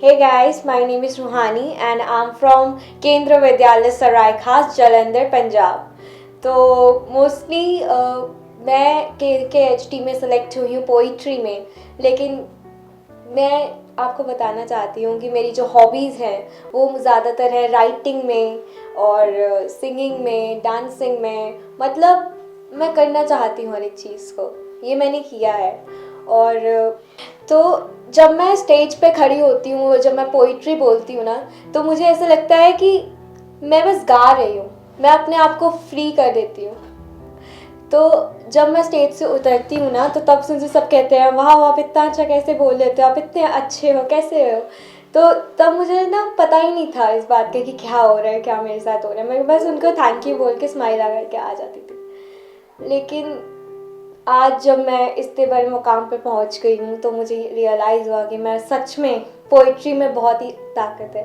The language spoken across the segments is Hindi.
Hey guys, my name is Ruhani and I'm from केंद्र विद्यालय सराय खास जालंधर पंजाब। तो मोस्टली मैं के एच टी में सेलेक्ट हुई हूँ पोइट्री में, लेकिन मैं आपको बताना चाहती हूँ कि मेरी जो हॉबीज़ हैं वो ज़्यादातर है राइटिंग में और सिंगिंग में, डांसिंग में। मतलब मैं करना चाहती हूँ हर एक चीज़ को, ये मैंने किया है। और तो जब मैं स्टेज पे खड़ी होती हूँ, जब मैं पोइट्री बोलती हूँ ना, तो मुझे ऐसा लगता है कि मैं बस गा रही हूँ, मैं अपने आप को फ्री कर देती हूँ। तो जब मैं स्टेज से उतरती हूँ ना, तो तब से मुझे सब कहते हैं वाह आप इतना अच्छा कैसे बोल लेते हो, आप इतने अच्छे हो, कैसे हो। तो तब मुझे ना पता ही नहीं था इस बात का कि क्या हो रहा है, क्या मेरे साथ हो रहा है। मैं बस उनको थैंक यू बोल के स्माइल आ करके आ जाती थी। लेकिन आज जब मैं इतने बड़े मुकाम पे पहुंच गई हूँ, तो मुझे रियलाइज़ हुआ कि मैं सच में पोइट्री में बहुत ही ताकत है।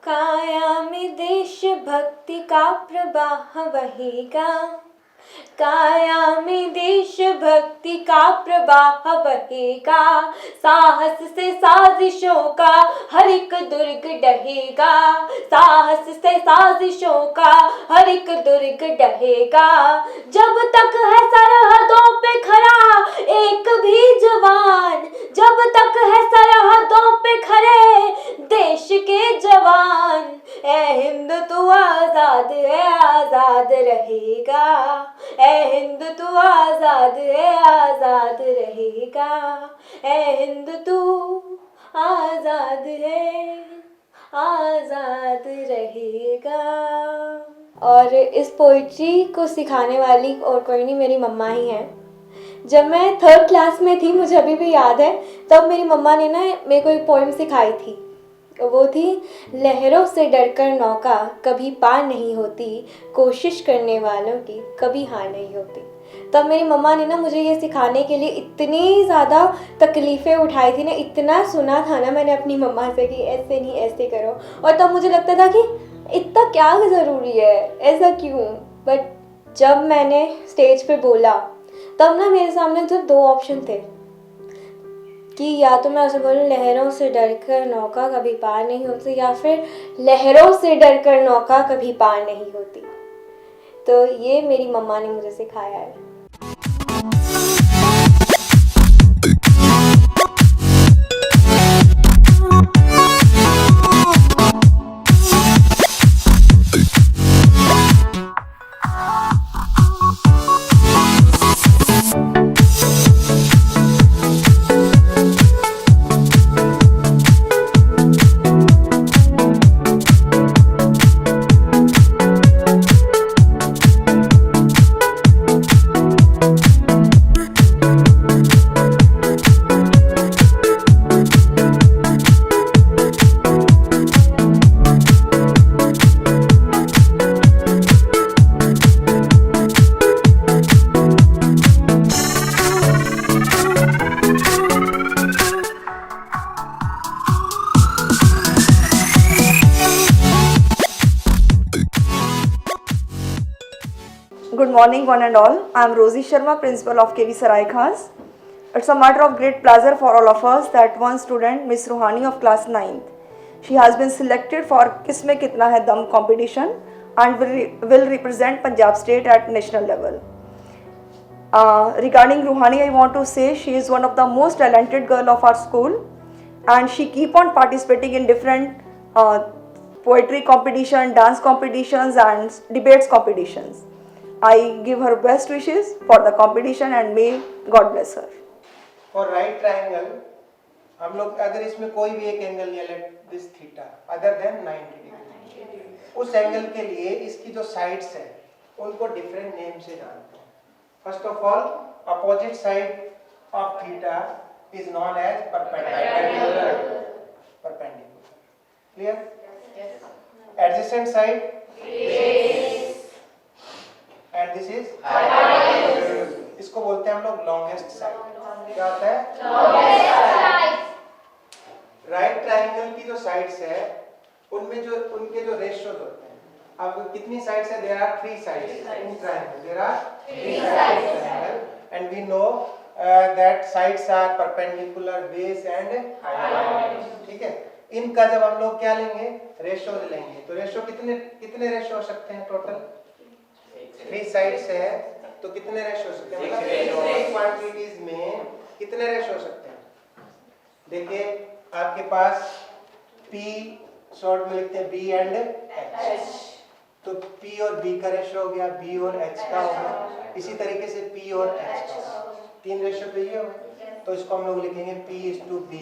काया में देश भक्ति का प्रवाह बहेगा, काया में देश भक्ति का प्रवाह बहेगा, साहस से साजिशों का हर एक दुर्ग डहेगा, साहस से साजिशों का हर एक दुर्ग डहेगा। जब तक है सरहदों पे खड़ा एक भी जवान, जब तक है सरहदों पे खड़े देश के जवान, ए हिंद तू आजाद है, आजाद रहेगा, ए हिंद तू आजाद है, आजाद रहेगा, ए हिंद तू आजाद है, आजाद रहेगा। और इस पोइट्री को सिखाने वाली और कोई नहीं, मेरी मम्मा ही हैं। जब मैं 3rd क्लास में थी, मुझे अभी भी याद है, तब मेरी मम्मा ने ना मेरे को एक पोइम सिखाई थी। वो थी, लहरों से डरकर नौका कभी पार नहीं होती, कोशिश करने वालों की कभी हार नहीं होती। तब मेरी मम्मा ने ना मुझे ये सिखाने के लिए इतनी ज़्यादा तकलीफ़ें उठाई थी ना, इतना सुना था ना मैंने अपनी मम्मा से कि ऐसे नहीं ऐसे करो। और तब मुझे लगता था कि इतना क्या ज़रूरी है, ऐसा क्यों। बट जब मैंने स्टेज पे बोला, तब ना मेरे सामने सिर्फ 2 ऑप्शन थे कि या तो मैं ऐसे बोलूँ, लहरों से डरकर नौका कभी पार नहीं होती, या फिर लहरों से डरकर नौका कभी पार नहीं होती। तो ये मेरी मम्मा ने मुझे सिखाया है। Good morning, one and all. I am Rosie Sharma, principal of KV Sarai Khas. It's a matter of great pleasure for all of us that one student, Miss Ruhani of class 9th, she has been selected for Kisme Kitna Hai Dam competition and will represent Punjab state at national level. Regarding Ruhani, I want to say she is one of the most talented girl of our school, and she keep on participating in different poetry competition, dance competitions and debates competitions. I give her best wishes for the competition and may God bless her. For right triangle हम लोग अगर इसमें कोई भी एक एंगल लिया, let this theta other than 90 degree, उस एंगल के लिए इसकी जो साइड्स है उनको डिफरेंट नेम से जानते हैं. First of all opposite side of theta is known as perpendicular. Clear? Adjacent side and this is hypotenuse. इसको बोलते हैं हम लोग लॉन्गेस्ट साइड. क्या होता है? राइट ट्राइंगल की जो साइड्स है उनमें जो उनके जो रेशियोज होते हैं. अब कितनी साइड्स है? There are 3 sides in triangle. There are 3 sides in triangle and we know that sides are perpendicular, base and hypotenuse. ठीक है. इनका जब हम लोग क्या लेंगे? रेशियो लेंगे. तो रेशियो कितने रेशियो हो सकते हैं टोटल? 3 साइड्स है तो कितने रेशियो हो सकते हैं? मतलब 3 क्वांटिटीज में कितने रेशियो हो सकते हैं? देखिए आपके पास P शॉर्ट में लिखते हैं B एंड H. तो P और B का रेशियो हो गया, B और H का हो गया. इसी तरीके से P और H का 3 रेशियो पे ये हो गए. तो इसको हम लोग लिखेंगे P:B.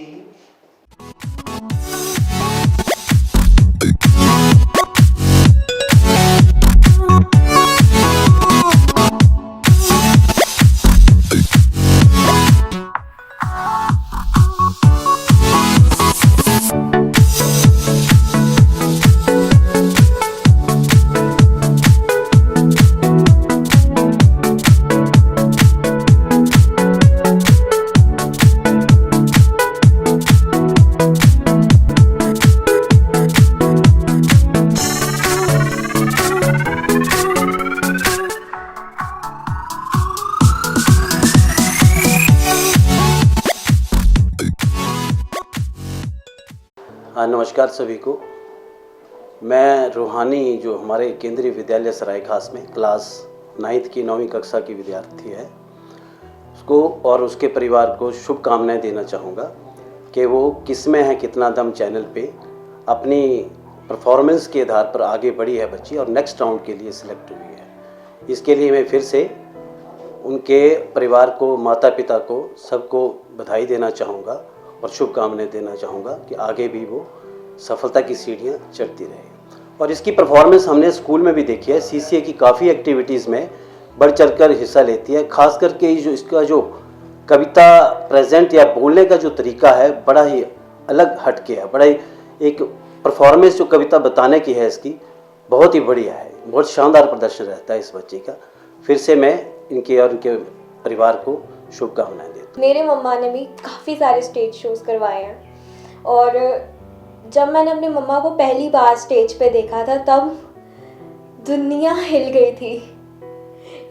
नमस्कार सभी को. मैं रूहानी जो हमारे केंद्रीय विद्यालय सराय खास में क्लास 9th की 9वीं कक्षा की विद्यार्थी है, उसको और उसके परिवार को शुभकामनाएं देना चाहूँगा कि वो किसमें है कितना दम चैनल पे अपनी परफॉर्मेंस के आधार पर आगे बढ़ी है बच्ची और नेक्स्ट राउंड के लिए सिलेक्ट हुई है. इसके लिए मैं फिर से उनके परिवार को, माता पिता को, सबको बधाई देना चाहूँगा और शुभकामनाएं देना चाहूँगा कि आगे भी वो सफलता की सीढ़ियाँ चढ़ती रहे. और इसकी परफॉर्मेंस हमने स्कूल में भी देखी है. CCA की काफ़ी एक्टिविटीज़ में बढ़ चढ़कर हिस्सा लेती है. खास करके जो इसका जो कविता प्रेजेंट या बोलने का जो तरीका है बड़ा ही अलग हटके है. बड़ा ही एक परफॉर्मेंस जो कविता बताने की है इसकी बहुत ही बढ़िया है. बहुत शानदार प्रदर्शन रहता है इस बच्चे का. फिर से मैं इनके और इनके परिवार को शुभकामनाएं देता हूं. मेरे मम्मा ने भी काफ़ी सारे स्टेज शोज करवाए हैं और जब मैंने अपनी मम्मा को पहली बार स्टेज पे देखा था तब दुनिया हिल गई थी.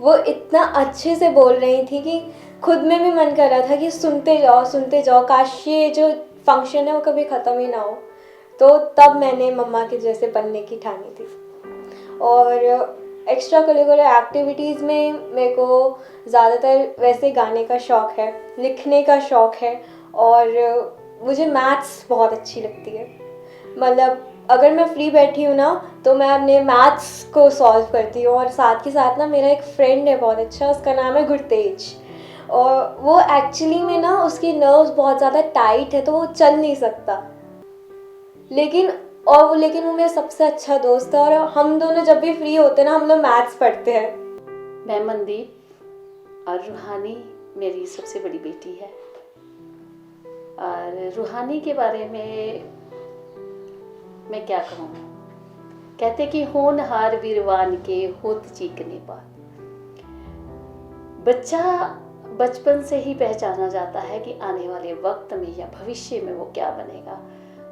वो इतना अच्छे से बोल रही थी कि खुद में भी मन कर रहा था कि सुनते जाओ, काश ये जो फंक्शन है वो कभी ख़त्म ही ना हो. तो तब मैंने मम्मा के जैसे बनने की ठानी थी. और एक्स्ट्रा करिकुलर एक्टिविटीज़ में मेरे को ज़्यादातर वैसे गाने का शौक़ है, लिखने का शौक़ है और मुझे मैथ्स बहुत अच्छी लगती है. मतलब अगर मैं फ्री बैठी हूँ ना तो मैं अपने मैथ्स को सॉल्व करती हूँ. और साथ के साथ ना मेरा एक फ्रेंड है बहुत अच्छा, उसका नाम है गुरतेज. और वो एक्चुअली में ना उसकी नर्व्स बहुत ज़्यादा टाइट है तो वो चल नहीं सकता, लेकिन वो मेरा सबसे अच्छा दोस्त है और हम दोनों जब भी फ्री होते हैं ना हम लोग मैथ्स पढ़ते हैं. मैं मनदीप और रूहानी मेरी सबसे बड़ी बेटी है. और रूहानी के बारे में मैं क्या कहूँ. कहते कि होनहार वीरवान के होत चीकने पात. बच्चा बचपन से ही पहचाना जाता है कि आने वाले वक्त में या भविष्य में वो क्या बनेगा.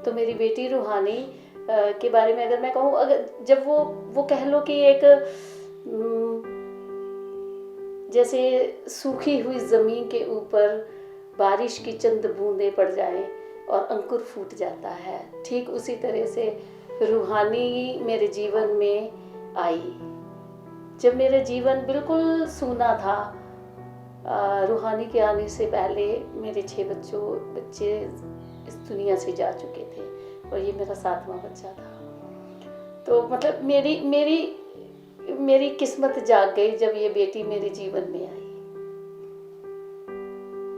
तो मेरी बेटी रूहानी के बारे में अगर मैं कहूँ, अगर जब वो कह लो कि एक जैसे सूखी हुई ज़मीन के ऊपर बारिश की चंद बूंदें पड़ जाएं और अंकुर फूट जाता है, ठीक उसी तरह से रूहानी मेरे जीवन में आई. जब मेरा जीवन बिल्कुल सूना था, रूहानी के आने से पहले मेरे 6 बच्चे इस दुनिया से जा चुके थे और ये मेरा 7वां बच्चा था. तो मतलब मेरी किस्मत जाग गई जब ये बेटी मेरे जीवन में आई.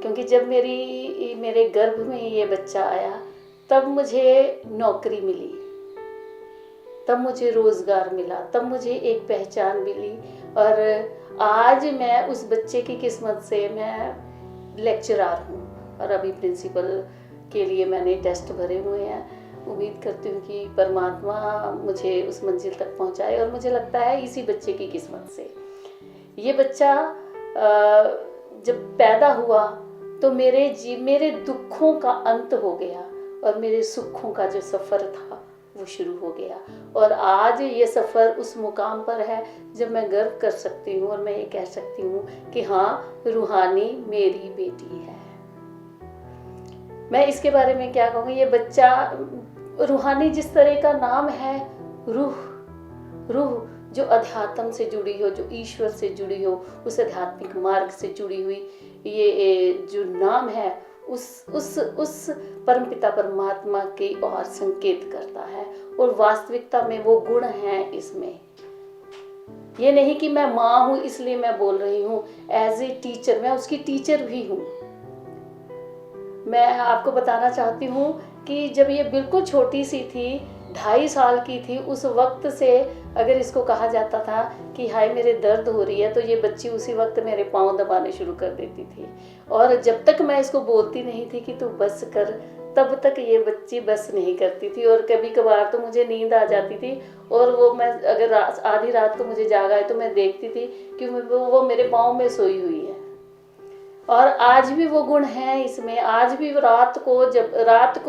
क्योंकि जब मेरे गर्भ में ये बच्चा आया तब मुझे नौकरी मिली, तब मुझे रोज़गार मिला, तब मुझे एक पहचान मिली। और आज मैं उस बच्चे की किस्मत से मैं लेक्चरार हूँ और अभी प्रिंसिपल के लिए मैंने टेस्ट भरे हुए हैं। उम्मीद करती हूँ कि परमात्मा मुझे उस मंजिल तक पहुँचाए, और मुझे लगता है इसी बच्चे की किस्मत से। ये बच्चा जब पैदा हुआ तो मेरे दुखों का अंत हो गया और मेरे सुखों का जो सफ़र था वो शुरू हो गया। और आज ये सफ़र उस मुकाम पर है जब मैं गर्व कर सकती हूँ और मैं ये कह सकती हूँ कि हाँ, रूहानी मेरी बेटी है। मैं इसके बारे में क्या कहूँगी, ये बच्चा रूहानी जिस तरह का नाम है, रूह जो अध्यात्म से जुड़ी हो, जो ईश्वर से जुड़ी हो, उस आध्यात्मिक मार्ग से जुड़ी हुई, ये जो नाम है उस परमपिता परमात्मा की ओर संकेत करता है। और वास्तविकता में वो गुण हैं इसमें। ये नहीं कि मैं माँ हूँ इसलिए मैं बोल रही हूँ, एज ए टीचर मैं उसकी टीचर भी हूँ। मैं आपको बताना चाहती हूँ कि जब ये बिल्कुल छोटी सी थी, 2.5 साल की थी, उस वक्त से अगर इसको कहा जाता था कि हाय मेरे दर्द हो रही है, तो ये बच्ची उसी वक्त मेरे पाँव दबाने शुरू कर देती थी। और जब तक मैं इसको बोलती नहीं थी कि तू बस कर, तब तक ये बच्ची बस नहीं करती थी। और कभी कभार तो मुझे नींद आ जाती थी और वो मैं अगर आधी रात को मुझे जागा है तो मैं देखती थी कि वो मेरे पाँव में सोई हुई है। और आज भी वो गुण है इसमें। आज भी रात को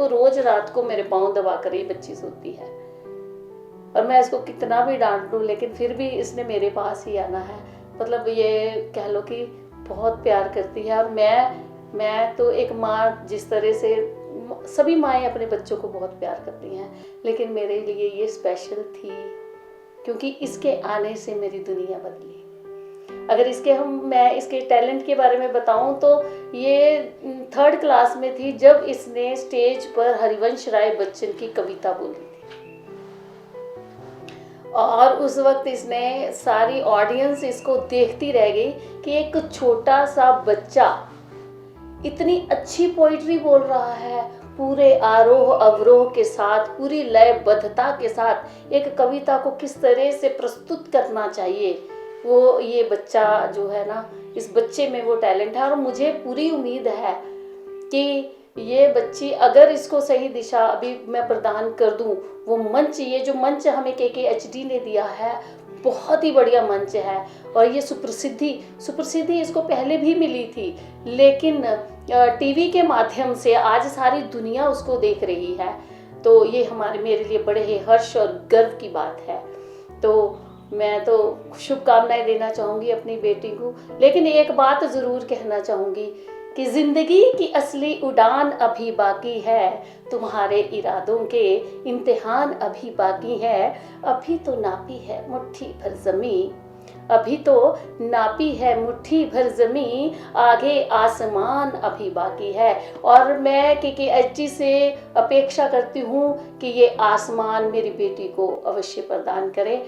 रोज रात को मेरे पाँव दबा कर ये बच्ची सोती है। और मैं इसको कितना भी डांट लूँ लेकिन फिर भी इसने मेरे पास ही आना है। मतलब ये कह लो कि बहुत प्यार करती है। और मैं तो एक माँ, जिस तरह से सभी माएँ अपने बच्चों को बहुत प्यार करती हैं, लेकिन मेरे लिए ये स्पेशल थी क्योंकि इसके आने से मेरी दुनिया बदली। अगर मैं इसके टैलेंट के बारे में बताऊं तो ये 3rd क्लास में थी जब इसने स्टेज पर हरिवंश राय बच्चन की कविता बोली थी। और उस वक्त इसने सारी ऑडियंस इसको देखती रह गई कि एक छोटा सा बच्चा इतनी अच्छी पोइट्री बोल रहा है, पूरे आरोह अवरोह के साथ, पूरी लयबद्धता के साथ एक कविता को किस तरह से प्रस्तुत करना चाहिए, वो ये बच्चा जो है ना, इस बच्चे में वो टैलेंट है। और मुझे पूरी उम्मीद है कि ये बच्ची, अगर इसको सही दिशा अभी मैं प्रदान कर दूं, वो मंच, ये जो मंच हमें KKHD ने दिया है, बहुत ही बढ़िया मंच है। और ये सुप्रसिद्धि इसको पहले भी मिली थी, लेकिन टीवी के माध्यम से आज सारी दुनिया उसको देख रही है। तो ये मेरे लिए बड़े ही हर्ष और गर्व की बात है। तो मैं तो शुभकामनाएं देना चाहूँगी अपनी बेटी को, लेकिन एक बात ज़रूर कहना चाहूँगी कि ज़िंदगी की असली उड़ान अभी बाकी है, तुम्हारे इरादों के इम्तिहान अभी बाकी है। अभी तो नापी है मुट्ठी भर ज़मीं, अभी तो नापी है मुट्ठी भर ज़मीं, आगे आसमान अभी बाकी है। और मैं KKHD से अपेक्षा करती हूँ कि ये आसमान मेरी बेटी को अवश्य प्रदान करे।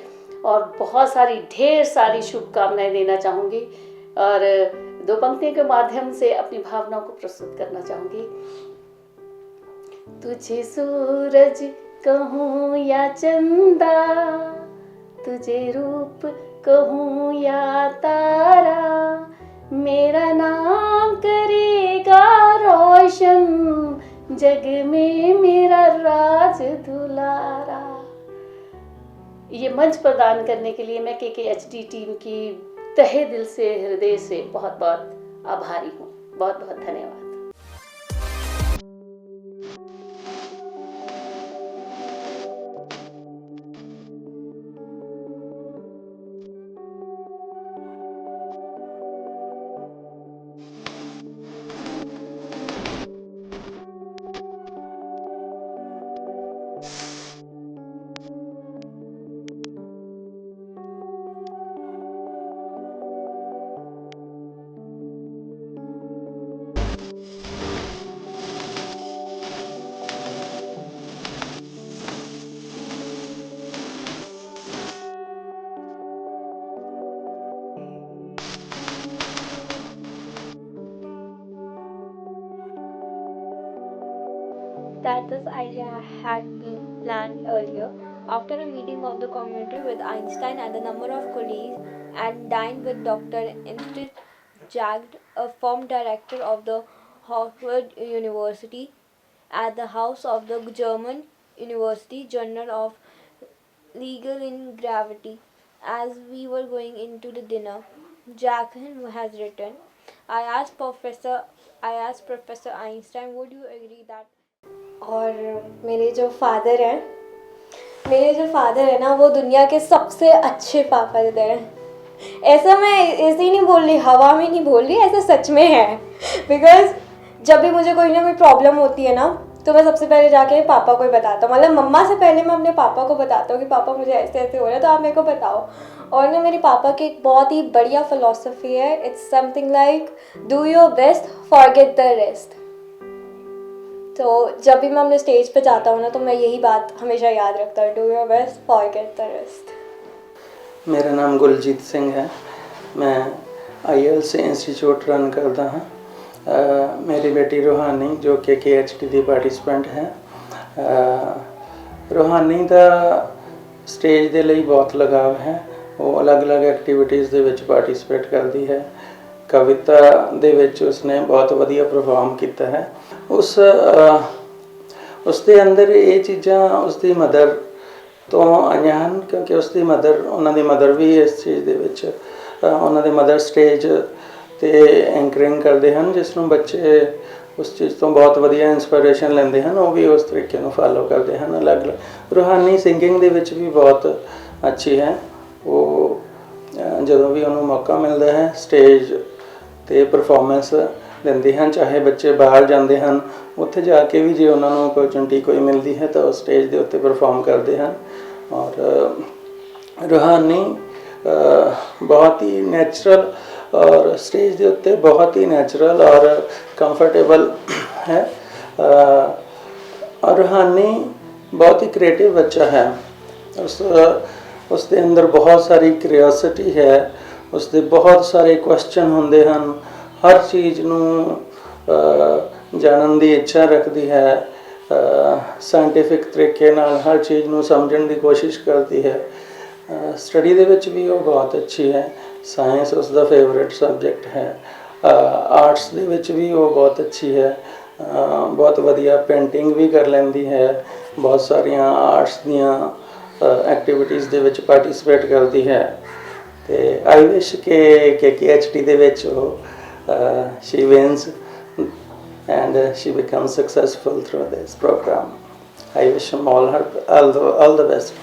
और बहुत सारी ढेर सारी शुभकामनाएं देना चाहूँगी और 2 पंक्तियों के माध्यम से अपनी भावनाओं को प्रस्तुत करना चाहूँगी। तुझे सूरज कहूँ या चंदा, तुझे रूप कहूँ या तारा, मेरा नाम करेगा रोशन, जग में मेरा राज दुलारा। ये मंच प्रदान करने के लिए मैं KKHD टीम की तहे दिल से, हृदय से बहुत बहुत आभारी हूँ। बहुत बहुत धन्यवाद। that this idea had been planned earlier after a meeting of the community with Einstein and a number of colleagues and dined with Dr. Instead Jagd, a former director of the Harvard University, at the house of the German University Journal of Legal in Gravity. As we were going into the dinner, Jacqueline has written, I asked Professor Einstein, would you agree that और मेरे जो फादर है ना वो दुनिया के सबसे अच्छे फादर हैं। ऐसा मैं ऐसे ही नहीं बोल रही, हवा में नहीं बोल रही, ऐसा सच में है। बिकॉज जब भी मुझे कोई ना कोई प्रॉब्लम होती है ना तो मैं सबसे पहले जाके पापा को ही बताता हूँ, मतलब मम्मा से पहले मैं अपने पापा को बताता हूँ कि पापा मुझे ऐसे ऐसे हो रहा है तो आप मेरे को बताओ। और ना मेरे पापा की एक बहुत ही बढ़िया फिलॉसफी है, it's something like do your best forget the rest. तो जब भी मैं अपने स्टेज पे जाता हूँ ना तो मैं यही बात हमेशा याद रखता हूँ, do your best forget the rest. मेरा नाम गुलजीत सिंह है, मैं IELTS इंस्टीट्यूट रन करता हाँ। मेरी बेटी रूहानी जो कि KHT ਦੀ ਪਾਰਟਿਸਪੈਂਟ ਹੈ। रूहानी ਦਾ ਸਟੇਜ ਦੇ ਲਈ ਬਹੁਤ ਲਗਾਵ ਹੈ, ਉਹ ਅਲੱਗ-ਅਲੱਗ ਐਕਟੀਵਿਟੀਜ਼ ਦੇ ਵਿੱਚ ਪਾਰਟਿਸਿਪੇਟ ਕਰਦੀ ਹੈ। ਕਵਿਤਾ ਦੇ ਵਿੱਚ ਉਸਨੇ ਬਹੁਤ ਵਧੀਆ ਪਰਫਾਰਮ ਕੀਤਾ ਹੈ। ਉਸਦੇ ਅੰਦਰ ਇਹ ਚੀਜ਼ਾਂ ਉਸਦੀ ਮਦਰ ਤੋਂ ਆਈਆਂ ਹਨ, ਕਿਉਂਕਿ ਉਸਦੀ ਮਦਰ, ਉਹਨਾਂ ਦੀ ਮਦਰ ਵੀ ਇਸ ਚੀਜ਼ ਦੇ ਵਿੱਚ, ਉਹਨਾਂ ਦੇ ਮਦਰ ਸਟੇਜ ਤੇ ਐਂਕਰਿੰਗ ਕਰਦੇ ਹਨ, ਜਿਸ ਨੂੰ ਬੱਚੇ ਉਸ ਚੀਜ਼ ਤੋਂ ਬਹੁਤ ਵਧੀਆ ਇੰਸਪੀਰੇਸ਼ਨ ਲੈਂਦੇ ਹਨ, ਉਹ ਵੀ ਉਸ ਤਰੀਕੇ ਨੂੰ ਫਾਲੋ ਕਰਦੇ ਹਨ। ਅਲੱਗ-ਅਲੱਗ ਰੂਹਾਨੀ ਸਿੰਗਿੰਗ ਦੇ ਵਿੱਚ ਵੀ ਬਹੁਤ ਅੱਛੀ ਹੈ। ਉਹ ਜਦੋਂ ਵੀ ਉਹਨੂੰ ਮੌਕਾ ਮਿਲਦਾ ਹੈ ਸਟੇਜ ਤੇ ਪਰਫਾਰਮੈਂਸ ਦਿੰਦੇ ਹਨ, ਚਾਹੇ ਬੱਚੇ ਬਾਹਰ ਜਾਂਦੇ ਹਨ ਉੱਥੇ ਜਾ ਕੇ ਵੀ ਜੇ ਉਹਨਾਂ ਨੂੰ ਓਪਰਚੁਨਿਟੀ ਕੋਈ ਮਿਲਦੀ ਹੈ ਤਾਂ ਉਹ ਸਟੇਜ ਦੇ ਉੱਤੇ ਪਰਫਾਰਮ ਕਰਦੇ ਹਨ। ਔਰ रूहानी बहुत ही नेचुरल और स्टेज के उत्ते बहुत ही नेचुरल और कंफर्टेबल है। और रूहानी बहुत ही क्रिएटिव बच्चा है, उसके अंदर बहुत सारी क्यूरियोसिटी है, उसके बहुत सारे क्वेश्चन होंदे हन, हर चीज़ नूं जानन दी इच्छा रखती है, साइंटिफिक तरीके नाल हर चीज़ नूं समझण दी कोशिश करती है। स्टडी दे विच भी वो बहुत अच्छी है, साइंस उसका फेवरेट सब्जेक्ट है। आर्ट्स दे विच भी वो बहुत अच्छी है, बहुत वधिया पेंटिंग भी कर लैंदी है, बहुत सारिया आर्ट्स दियाँ एक्टिविटीज़ दे विच पार्टिसिपेट करती है। तो आई विश के KHT they which she wins and she becomes successful through this program. I wish him all the best.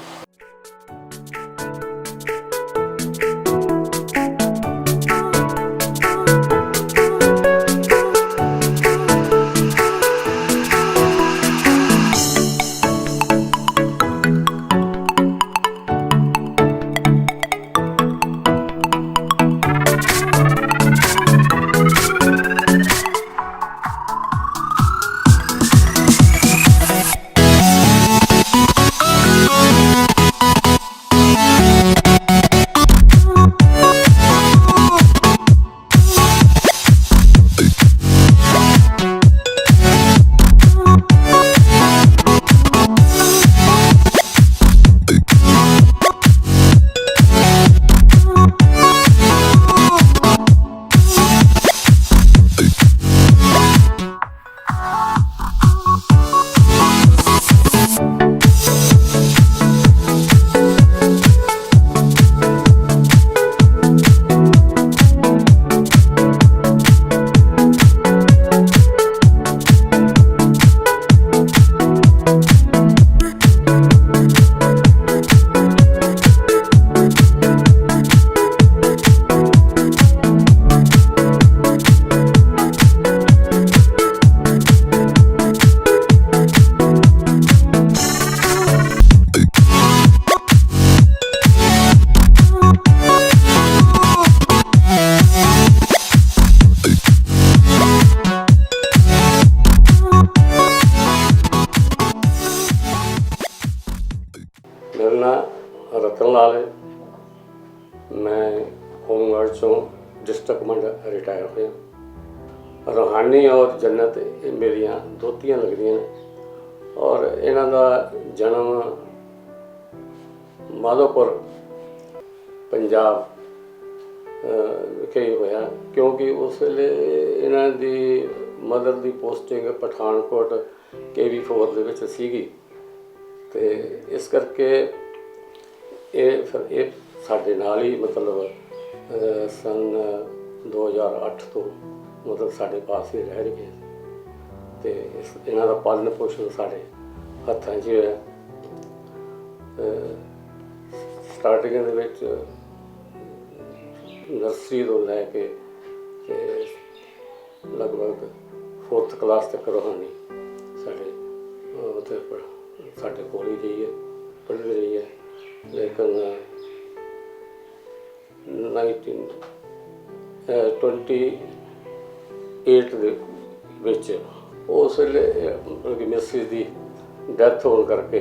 मेरा नाम रतन लाल है, मैं होमगार्ड चों डिस्ट्रिक्ट कमांडर रिटायर होया। रूहानी और जन्नत मेरिया दोतियां लगदियां ने ਔਰ ਇਹਨਾਂ ਦਾ ਜਨਮ ਮਾਧੋਪੁਰ ਪੰਜਾਬ ਵਿਖੇ ਹੋਇਆ, ਕਿਉਂਕਿ ਉਸ ਵੇਲੇ ਇਹਨਾਂ ਦੀ ਮਦਰ ਦੀ ਪੋਸਟਿੰਗ ਪਠਾਨਕੋਟ KV4 ਦੇ ਵਿੱਚ ਸੀਗੀ, ਤੇ ਇਸ ਕਰਕੇ ਇਹ ਸਾਡੇ ਨਾਲ ਹੀ ਮਤਲਬ ਸਨ 2008 ਤੋਂ ਮਤਲਬ ਸਾਡੇ ਪਾਸ ਹੀ ਰਹਿ ਗਏ, ਤੇ ਇਹਨਾਂ ਦਾ ਪਾਲਣ ਪੋਸ਼ਣ ਸਾਡੇ ਹੱਥਾਂ 'ਚ ਹੋਇਆ। ਸਟਾਰਟਿੰਗ ਦੇ ਵਿੱਚ ਨਰਸਰੀ ਤੋਂ ਲੈ ਕੇ ਤੇ ਲਗਭਗ 4th ਕਲਾਸ ਤੱਕ ਰੂਹਾਨੀ ਸਾਡੇ ਉੱਥੇ ਸਾਡੇ ਕੋਲ ਹੀ ਰਹੀ ਹੈ, ਪੜ੍ਹਦੀ ਰਹੀ ਹੈ। ਲੇਕਿਨ 1928 ਦੇ ਵਿੱਚ ਉਸ ਵੇਲੇ ਕਿ ਮਿਸਿਸ ਦੀ ਡੈਥ ਹੋਣ ਕਰਕੇ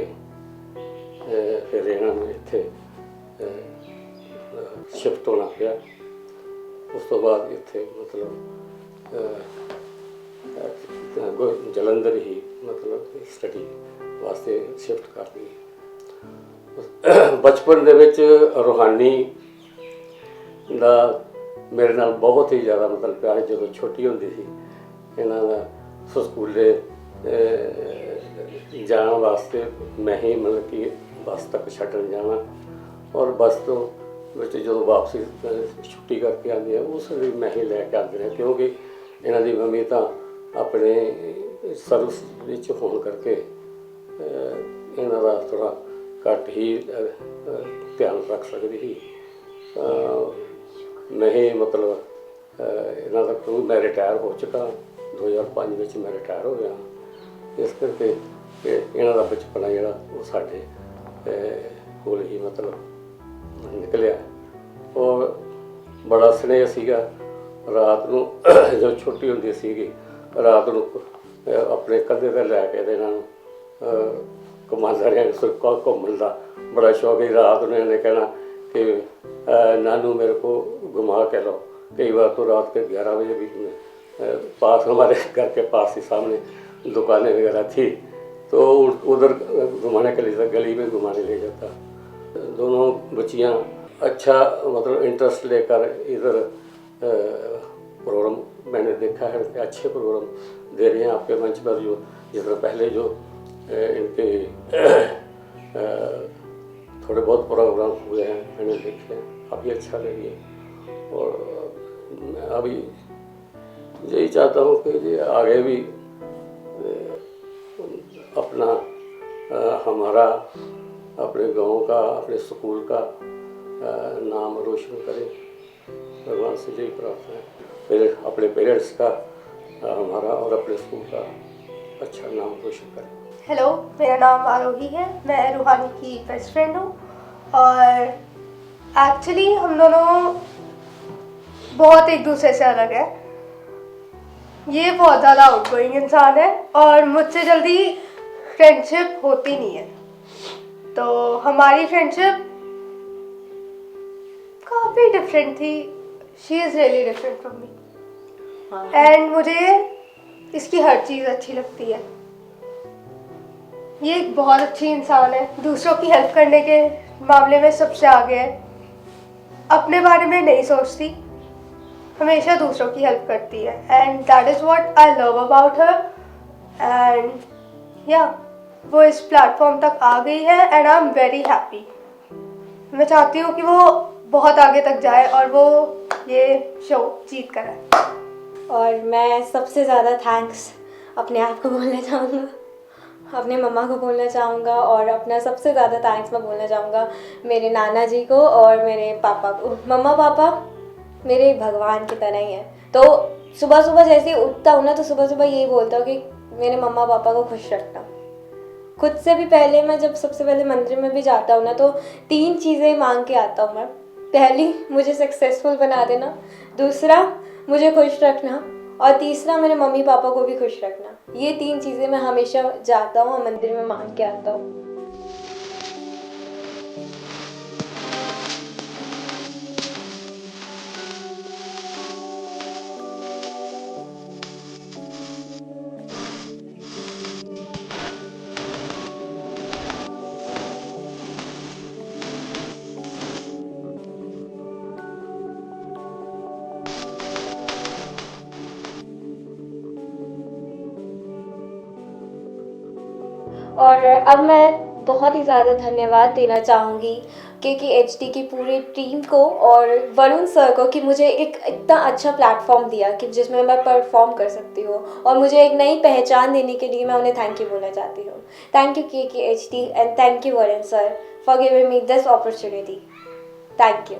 ਫਿਰ ਇਹਨਾਂ ਨੂੰ ਇੱਥੇ ਸ਼ਿਫਟ ਹੋਣਾ ਪਿਆ। ਉਸ ਤੋਂ ਬਾਅਦ ਇੱਥੇ ਮਤਲਬ ਜਲੰਧਰ ਹੀ ਮਤਲਬ ਸਟੱਡੀ ਵਾਸਤੇ ਸ਼ਿਫਟ ਕਰ ਲਈ। ਬਚਪਨ ਦੇ ਵਿੱਚ ਰੂਹਾਨੀ ਦਾ ਮੇਰੇ ਨਾਲ ਬਹੁਤ ਹੀ ਜ਼ਿਆਦਾ ਮਤਲਬ ਪਿਆਰ। ਜਦੋਂ ਛੋਟੀ ਹੁੰਦੀ ਸੀ ਇਹਨਾਂ ਦਾ ਸਕੂਲੇ ਜਾਣ ਵਾਸਤੇ ਮੈਂ ਹੀ ਮਤਲਬ ਕਿ ਬੱਸ ਤੱਕ ਛੱਡਣ ਜਾਣਾ, ਔਰ ਬੱਸ ਤੋਂ ਵਿੱਚ ਜਦੋਂ ਵਾਪਸੀ ਛੁੱਟੀ ਕਰਕੇ ਆਉਂਦੇ ਆ ਉਸ ਵੇਲੇ ਮੈਂ ਹੀ ਲੈ ਕੇ ਆਉਂਦੇ ਰਿਹਾ, ਕਿਉਂਕਿ ਇਹਨਾਂ ਦੀ ਮੰਮੀ ਤਾਂ ਆਪਣੇ ਸਰਵਿਸ ਵਿੱਚ ਹੋਣ ਕਰਕੇ ਇਹਨਾਂ ਦਾ ਥੋੜ੍ਹਾ ਘੱਟ ਹੀ ਧਿਆਨ ਰੱਖ ਸਕਦੀ ਸੀ। ਮੈਂ ਹੀ ਮਤਲਬ ਇਹਨਾਂ ਦਾ ਕਿਉਂਕਿ ਮੈਂ ਰਿਟਾਇਰ ਹੋ ਚੁੱਕਾ, 2005 ਵਿੱਚ ਮੈਂ ਰਿਟਾਇਰ ਹੋ ਗਿਆ, ਇਸ ਕਰਕੇ ਇਹਨਾਂ ਦਾ ਬਚਪਨਾ ਜਿਹੜਾ ਉਹ ਸਾਡੇ ਕੋਲ ਹੀ ਮਤਲਬ ਨਿਕਲਿਆ। ਔਰ ਬੜਾ ਸਨੇਹ ਸੀਗਾ। ਰਾਤ ਨੂੰ ਜਦੋਂ ਛੁੱਟੀ ਹੁੰਦੀ ਸੀਗੀ, ਰਾਤ ਨੂੰ ਆਪਣੇ ਕੰਧੇ 'ਤੇ ਲੈ ਕੇ ਤੇ ਇਹਨਾਂ ਨੂੰ ਘੁਮਾਉਂਦਾ ਰਿਹਾ। ਸੁਰਕਾ ਘੁੰਮਣ ਦਾ बड़ा शौक है। रात में उन्होंने कहना कि नानू मेरे को घुमा के लो। कई बार तो रात के 11 बजे भी पास हमारे घर के पास ही सामने दुकानें वगैरह थी, तो उधर घुमाने के लिए गली में घुमाने ले जाता। दोनों बच्चियाँ अच्छा मतलब इंटरेस्ट लेकर इधर प्रोग्राम मैंने देखा है कि अच्छे प्रोग्राम दे रहे हैं आपके मंच पर। जो जिस तरह पहले जो इनके थोड़े बहुत प्रोग्राम हुए हैं मैंने देखे हैं, अभी अच्छा लगे। और मैं अभी यही चाहता हूँ कि ये आगे भी अपना हमारा अपने गांव का अपने स्कूल का नाम रोशन करें। भगवान से यही प्रार्थना है। पहले अपने पेरेंट्स का हमारा और अपने स्कूल का अच्छा नाम रोशन करें। हेलो, मेरा नाम आरोही है, मैं रूहानी की बेस्ट फ्रेंड हूँ। और एक्चुअली हम दोनों बहुत एक दूसरे से अलग है। ये बहुत ज़्यादा आउटगोइंग इंसान है और मुझसे जल्दी फ्रेंडशिप होती नहीं है, तो हमारी फ्रेंडशिप काफ़ी डिफरेंट थी। She is really different from me and मुझे इसकी हर चीज़ अच्छी लगती है। ये एक बहुत अच्छी इंसान है, दूसरों की हेल्प करने के मामले में सबसे आगे है। अपने बारे में नहीं सोचती, हमेशा दूसरों की हेल्प करती है and that is what I love about her. And या वो इस प्लेटफॉर्म तक आ गई है and I am very happy. मैं चाहती हूँ कि वो बहुत आगे तक जाए और वो ये शो जीत कर आए। और मैं सबसे ज़्यादा थैंक्स अपने आप को बोलना चाहूँगा, अपने मम्मा को बोलना चाहूँगा, और अपना सबसे ज़्यादा थैंक्स मैं बोलना चाहूँगा मेरे नाना जी को और मेरे पापा को। मम्मा पापा मेरे भगवान की तरह ही हैं। तो सुबह सुबह जैसे ही उठता हूँ ना, तो सुबह सुबह यही बोलता हूँ कि मेरे मम्मा पापा को खुश रखना। खुद से भी पहले मैं जब सबसे पहले मंदिर में भी जाता हूँ ना, तो 3 चीज़ें मांग के आता हूँ मैं। पहली, मुझे सक्सेसफुल बना देना। दूसरा, मुझे खुश रखना। और तीसरा, मेरे मम्मी पापा को भी खुश रखना। ये 3 चीज़ें मैं हमेशा जाता हूँ और मंदिर में मांग के आता हूँ। और अब मैं बहुत ही ज़्यादा धन्यवाद देना चाहूँगी KKHT की पूरी टीम को और वरुण सर को कि मुझे एक इतना अच्छा प्लेटफॉर्म दिया कि जिसमें मैं परफॉर्म कर सकती हूँ, और मुझे एक नई पहचान देने के लिए मैं उन्हें थैंक यू बोलना चाहती हूँ. Thank you KKHT and thank you Varun sir for giving me this opportunity. Thank you.